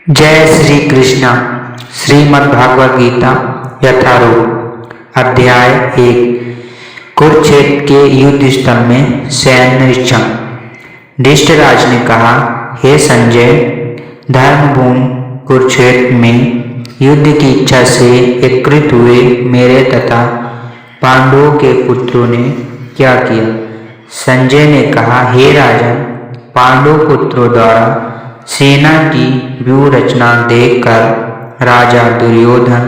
जय श्री कृष्णा। श्रीमद् भागवत गीता यथारूप अध्याय 1। कुरुक्षेत्र के युद्ध स्थल में सैन्य निरीक्षण। धृतराज ने कहा, हे संजय, धर्मभूमि कुरुक्षेत्र में युद्ध की इच्छा से एकत्रित हुए मेरे तथा पांडवों के पुत्रों ने क्या किया? संजय ने कहा, हे राजन, पांडव पुत्रों द्वारा सेना की व्यूह रचना देखकर राजा दुर्योधन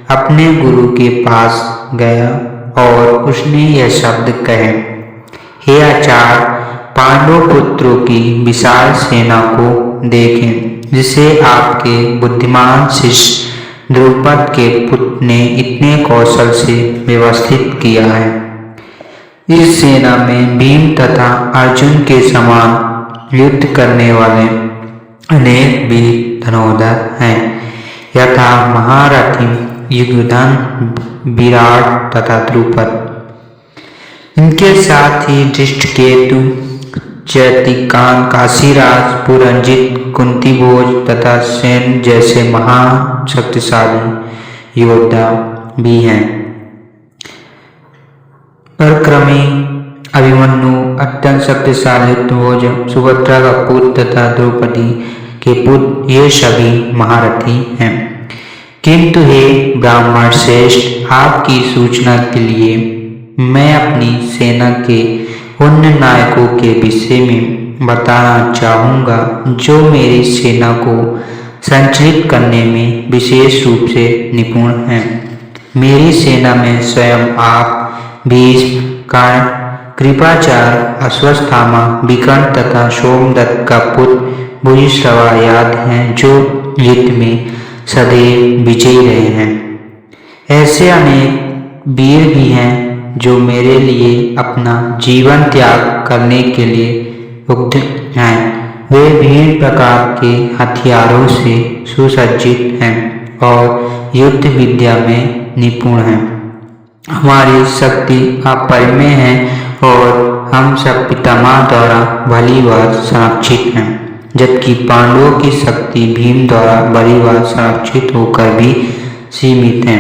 अपने गुरु के पास गया और उसने यह शब्द कहे, हे आचार्य, पांडव पुत्रों की विशाल सेना को देखें, जिसे आपके बुद्धिमान शिष्य द्रुपद के पुत्र ने इतने कौशल से व्यवस्थित किया है। इस सेना में भीम तथा अर्जुन के समान युद्ध करने वाले अनेक वीर धनुर्धर हैं, यथा महारथी युयुधान, विराट तथा द्रुपद। इनके साथ ही धृष्टकेतु, चैतिकान, काशीराज, पुरंजित, कुंतीभोज तथा सेन जैसे महान शक्तिशाली योद्धा भी हैं। पराक्रमी अभिमन्यु, अत्यंत शक्तिशाली ध्वज, सुभद्रा का पुत्र तथा द्रौपदी के पुत्र, ये सभी महारथी हैं। किंतु हे ब्राह्मण श्रेष्ठ, आपकी सूचना के लिए मैं अपनी सेना के उन नायकों के विषय में बताना चाहूँगा जो मेरी सेना को संचालित करने में विशेष रूप से निपुण हैं। मेरी सेना में स्वयं आप, भीष्म, कर्ण, कृपाचार्य, अश्वत्थामा, विकर्ण तथा सोमदत्त का पुत्र भूरिश्रवा हैं, जो युद्ध में सदैव विजयी रहे हैं। ऐसे अनेक वीर भी हैं जो मेरे लिए अपना जीवन त्याग करने के लिए उद्यत हैं। वे विभिन्न प्रकार के हथियारों से सुसज्जित हैं और युद्ध विद्या में निपुण हैं। हमारी शक्ति अपरिमेय है और हम सब पितामह द्वारा भली बार संरक्षित हैं, जबकि पांडवों की शक्ति भीम द्वारा भली बार संरक्षित होकर भी सीमित है।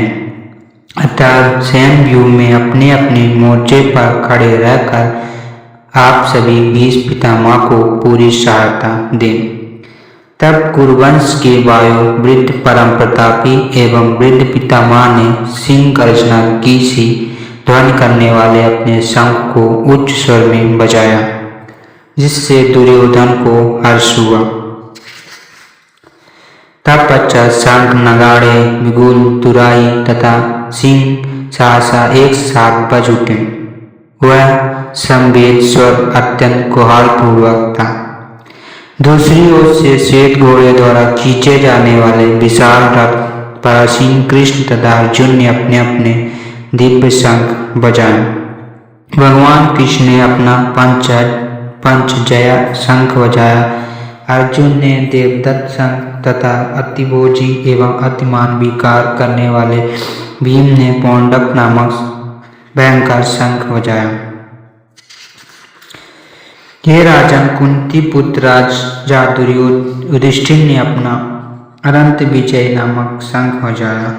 अतः सैन्य व्यूह में अपने अपने मोर्चे पर खड़े रहकर आप सभी भीष्म पितामह को पूरी सहायता दें। तब कुरुवंश के वायु वृद्ध परम प्रतापी एवं वृद्ध पितामह ने सिंह गर्जना की सी ध्वनि करने वाले अपने शंख को उच्च स्वर में बजाया, जिससे दुर्योधन को हर्ष हुआ। तत्पश्चात शंख, नगाड़े, बिगुल, तुराई तथा सिंह सहसा एक साथ बज उठे। वह संवेद स्वर अत्यंत कोलाहलपूर्वक था। दूसरी ओर से श्वेत घोड़े द्वारा खींचे जाने वाले विशाल रथ परासीन कृष्ण तथा अर्जुन ने अपने अपने दिव्य शंख बजाए। भगवान कृष्ण ने अपना पंचजया शंख बजाया। अर्जुन ने देवदत्त शंख तथा अतिभोजी एवं अतिमान विकार करने वाले भीम ने पौंडक नामक भयंकर शंख बजाया। हे राजन, कुंती पुत्र राजा युधिष्ठिर ने अपना अनंत विजय नामक शंख बजाया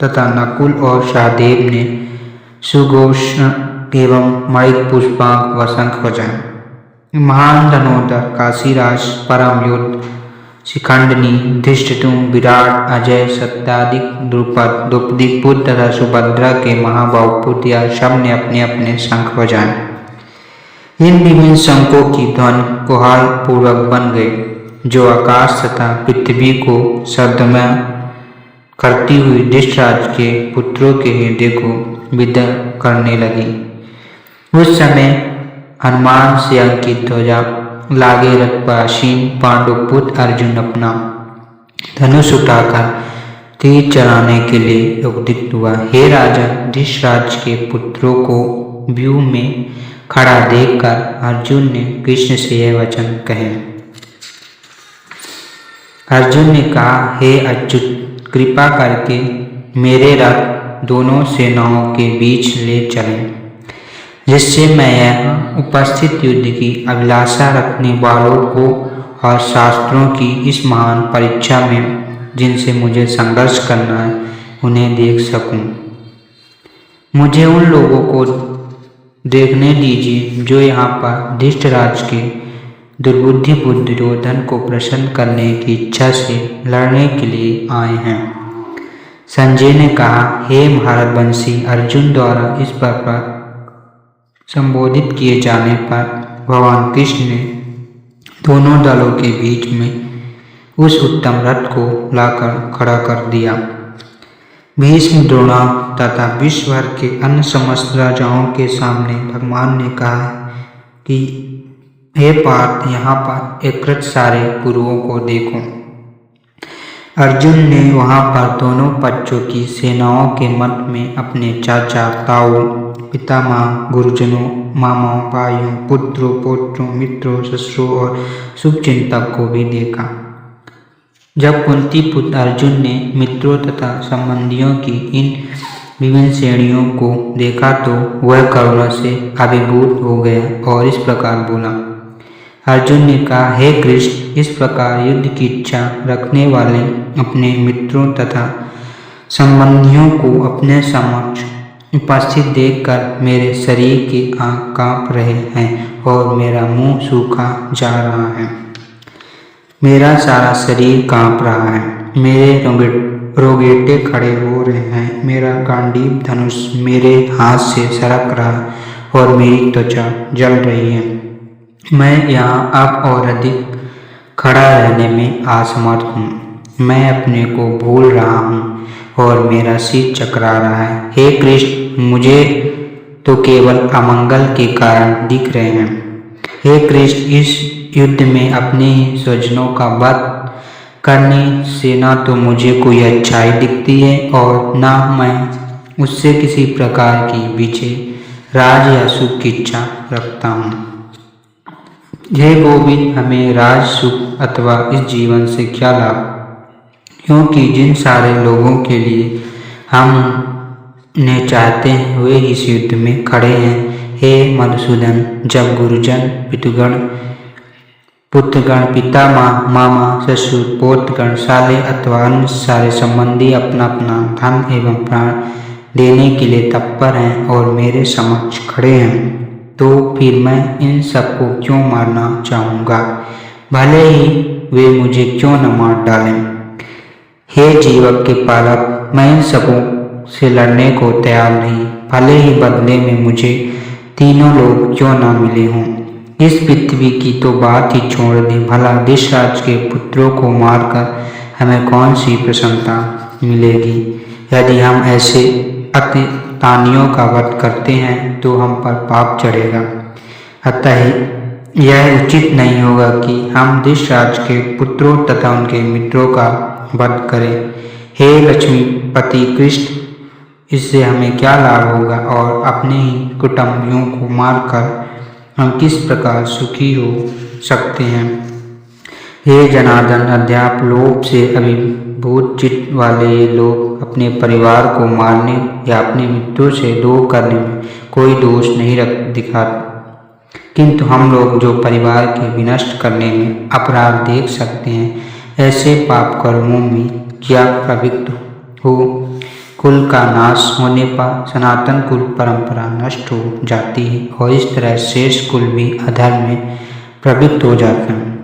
तथा नकुल और सहदेव ने सुघोषण एवं मणिक पुष्पांक व शंख बजाया। महान धनुर्धर काशीराज, परम योद्धा शिखंडनी, धृष्टद्युम्न, विराट, अजय, सत्याधिक, द्रुपद, द्रौपदी पुत्र तथा सुभद्रा के महाबाहु पुत्र सब ने अपने अपने शंख बजाए। इन विभिन्न शंखों की ध्वनि कोलाहल पूर्वक बन गई, जो आकाश तथा पृथ्वी को शब्दमय करती हुई धृतराज के पुत्रों के हृदय को विदग्ध करने लगी। उस समय हनुमान से अंकित ध्वजा लागे रथ पर आसीन पांडव पुत्र अर्जुन अपना धनुष उठाकर तीर चलाने के लिए उद्युक्त हुआ। हे राजा, धृतराज के पुत्रों को व्यूह में खड़ा देखकर अर्जुन ने कृष्ण से यह वचन कहे। अर्जुन ने कहा, हे अच्युत, कृपा करके मेरे रथ दोनों सेनाओं के बीच ले चलें, जिससे मैं यह उपस्थित युद्ध की अभिलाषा रखने वालों को और शास्त्रों की इस महान परीक्षा में जिनसे मुझे संघर्ष करना है उन्हें देख सकूं। मुझे उन लोगों को देखने दीजिए जो यहाँ पर धृतराज के दुर्बुद्धि दुर्योधन को प्रसन्न करने की इच्छा से लड़ने के लिए आए हैं। संजय ने कहा, हे भारतवंशी अर्जुन द्वारा इस प्रकार संबोधित किए जाने पर भगवान कृष्ण ने दोनों दलों के बीच में उस उत्तम रथ को लाकर खड़ा कर दिया। भीष्म, द्रोणा तथा विश्व भर के अन्य समस्त राजाओं के सामने भगवान ने कहा कि हे पार्थ, यहाँ पर एकत्र सारे गुरुओं को देखो। अर्जुन ने वहाँ पर दोनों पक्षों की सेनाओं के मध्य में अपने चाचा, ताऊ, पितामह, गुरुजनों, मामाओं, भाइयों, पुत्रों, पौत्रों, मित्रों, ससुरों और शुभचिंतक को भी देखा। जब कुंती पुत्र अर्जुन ने मित्रों तथा संबंधियों की इन विभिन्न श्रेणियों को देखा तो वह करुणा से अभिभूत हो गया और इस प्रकार बोला। अर्जुन ने कहा, हे कृष्ण, इस प्रकार युद्ध की इच्छा रखने वाले अपने मित्रों तथा संबंधियों को अपने समक्ष उपस्थित देखकर मेरे शरीर के आँख काँप रहे हैं और मेरा मुंह सूखा जा रहा है। मेरा सारा शरीर काँप रहा है, मेरे रोगेटे खड़े हो रहे हैं, मेरा गांडीव धनुष मेरे हाथ से सरक रहा है और मेरी त्वचा जल रही है। मैं यहाँ अब और अधिक खड़ा रहने में असमर्थ हूँ। मैं अपने को भूल रहा हूँ और मेरा सिर चकरा रहा है। हे कृष्ण, मुझे तो केवल अमंगल के कारण दिख रहे हैं। हे कृष्ण, इस युद्ध में अपने ही स्वजनों का वध करने से ना तो मुझे कोई अच्छाई दिखती है और ना मैं उससे किसी प्रकार की विजय, राज या सुख की इच्छा रखता हूँ। हे गोविंद, हमें राज, सुख अथवा इस जीवन से क्या लाभ, क्योंकि जिन सारे लोगों के लिए हम ने चाहते हैं वे इस युद्ध में खड़े हैं। हे मधुसूदन, जब गुरुजन, पितृगण, पुत्रगण, पितामह, मामा, ससुर, पौत्रगण, साले अथवा अन्य सारे संबंधी अपना अपना धन एवं प्राण देने के लिए तत्पर हैं और मेरे समक्ष खड़े हैं, तो फिर मैं इन सबको क्यों मारना चाहूँगा, भले ही वे मुझे क्यों न मार डालें। हे जीवक के पालक, मैं इन सबों से लड़ने को तैयार नहीं, भले ही बदले में मुझे तीनों लोग क्यों न मिले हों। इस पृथ्वी की तो बात ही छोड़ दें, भला धृतराज के पुत्रों को मारकर हमें कौन सी प्रसन्नता मिलेगी। यदि हम ऐसे अतितानियों का वध करते हैं तो हम पर पाप चढ़ेगा। अतः यह उचित नहीं होगा कि हम धृतराज के पुत्रों तथा उनके मित्रों का वध करें। हे लक्ष्मीपति कृष्ण, इससे हमें क्या लाभ होगा और अपने ही कुटुंबियों को मारकर हम किस प्रकार सुखी हो सकते हैं। हे जनार्दन, अध्याप लोभ से अभिभूत चित्त वाले ये लोग अपने परिवार को मारने या अपने मित्रों से द्रोह करने में कोई दोष नहीं दिखाते, किंतु हम लोग जो परिवार के विनष्ट करने में अपराध देख सकते हैं, ऐसे पाप कर्मों में क्या प्रवृत्त हो। कुल का नाश होने पर सनातन कुल परंपरा नष्ट हो जाती है और इस तरह शेष कुल भी अधर्म में प्रवृत्त हो जाते हैं।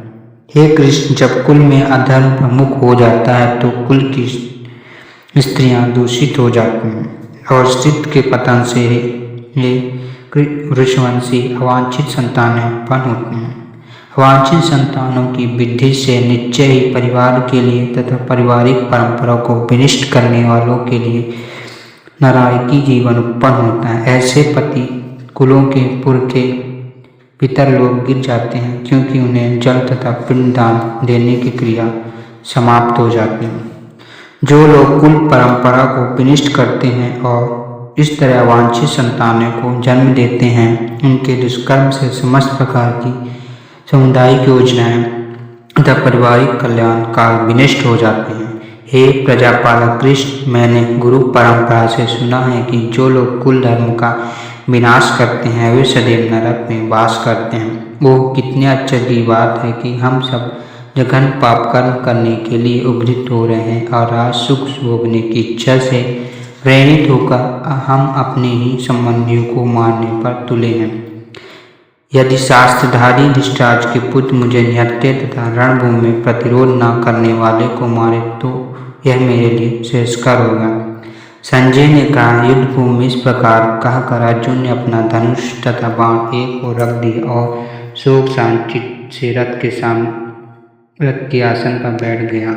हे कृष्ण, जब कुल में अधर्म प्रमुख हो जाता है तो कुल की स्त्रियां दूषित हो जाती हैं और स्त्रीत्व के पतन से ये वृषवंशी अवांछित संतानें उत्पन्न होती हैं। अवांछित संतानों की वृद्धि से निश्चय ही परिवार के लिए तथा पारिवारिक परंपरा को विनष्ट करने वालों के लिए नरकी जीवन उत्पन्न होता है। ऐसे पति कुलों के पुरखे पितर लोग गिर जाते हैं, क्योंकि उन्हें जल तथा पिंडदान देने की क्रिया समाप्त हो जाती है। जो लोग कुल परंपरा को विनष्ट करते हैं और इस तरह अवांछित संतानों को जन्म देते हैं, उनके दुष्कर्म से समस्त प्रकार की सामुदायिक योजनाएं तथा पारिवारिक कल्याण काल विनष्ट हो जाते हैं। हे प्रजापालक कृष्ण, मैंने गुरु परंपरा से सुना है कि जो लोग कुल धर्म का विनाश करते हैं वे सदैव नरक में वास करते हैं। वो कितने आश्चर्य की बात है कि हम सब जघन पाप कर्म करने के लिए उद्यत हो रहे हैं और आज सुख भोगने की इच्छा से प्रेरित होकर हम अपने ही संबंधियों को मारने पर तुले हैं। यदि शास्त्रधारी धृतराज के पुत्र मुझे निहत्थे तथा रणभूमि में प्रतिरोध न करने वाले को मारे तो यह मेरे लिए श्रेयस्कर होगा। संजय ने कहा, युद्ध भूमि में इस प्रकार कहकर अर्जुन ने अपना धनुष तथा बाण एक ओर रख दिया और शोक शांत चित्त से रथ के आसन पर बैठ गया।